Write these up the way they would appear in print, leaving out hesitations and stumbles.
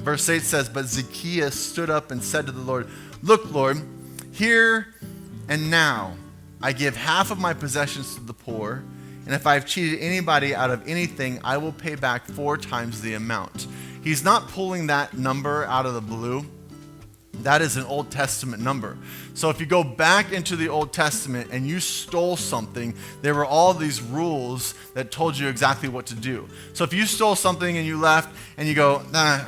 Verse 8 says, "But Zacchaeus stood up and said to the Lord, 'Look, Lord, here and now I give half of my possessions to the poor, and if I've cheated anybody out of anything, I will pay back 4 times the amount.'" He's not pulling that number out of the blue. That is an Old Testament number. So if you go back into the Old Testament and you stole something, there were all these rules that told you exactly what to do. So if you stole something and you left and you go, "Nah,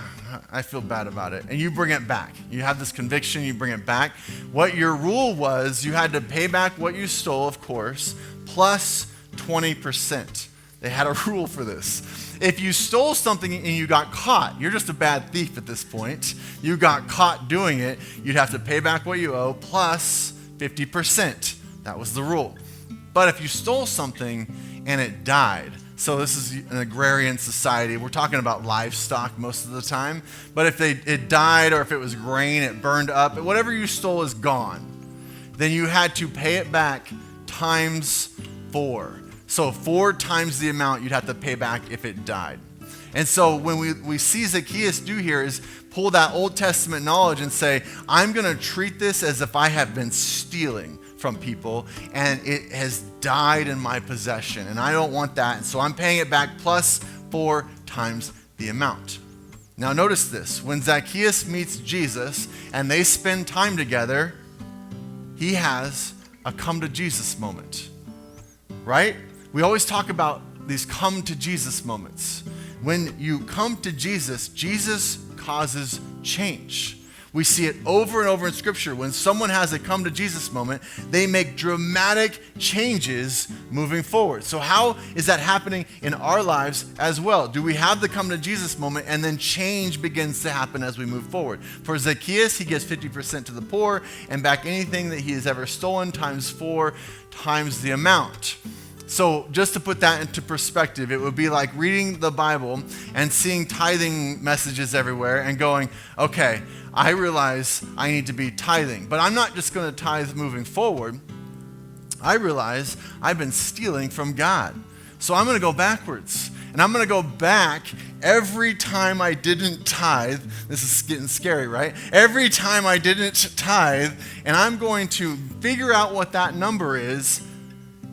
I feel bad about it," and you bring it back. You have this conviction, you bring it back. What your rule was, you had to pay back what you stole, of course, plus 20%. They had a rule for this. If you stole something and you got caught, you're just a bad thief at this point. You got caught doing it, you'd have to pay back what you owe plus 50%. That was the rule. But if you stole something and it died, so this is an agrarian society, we're talking about livestock most of the time, but if it died or if it was grain, it burned up, whatever you stole is gone, then you had to pay it back times 4. So 4 times the amount you'd have to pay back if it died. And so when we see Zacchaeus do here is pull that Old Testament knowledge and say, I'm going to treat this as if I have been stealing from people and it has died in my possession and I don't want that. And so I'm paying it back plus 4 times the amount. Now notice this, when Zacchaeus meets Jesus and they spend time together, he has a come to Jesus moment, right? We always talk about these come to Jesus moments. When you come to Jesus, Jesus causes change. We see it over and over in Scripture. When someone has a come to Jesus moment, they make dramatic changes moving forward. So how is that happening in our lives as well? Do we have the come to Jesus moment and then change begins to happen as we move forward? For Zacchaeus, he gives 50% to the poor and back anything that he has ever stolen times 4 times the amount. So just to put that into perspective, it would be like reading the Bible and seeing tithing messages everywhere and going, okay, I realize I need to be tithing, but I'm not just going to tithe moving forward. I realize I've been stealing from God. So I'm going to go backwards, and I'm going to go back every time I didn't tithe. This is getting scary, right? Every time I didn't tithe, and I'm going to figure out what that number is,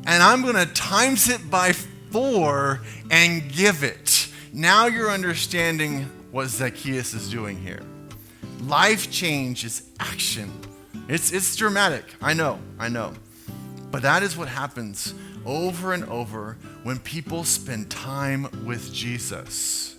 and I'm going to times it by 4 and give it. Now you're understanding what Zacchaeus is doing here. Life change is action. It's dramatic. I know. But that is what happens over and over when people spend time with Jesus.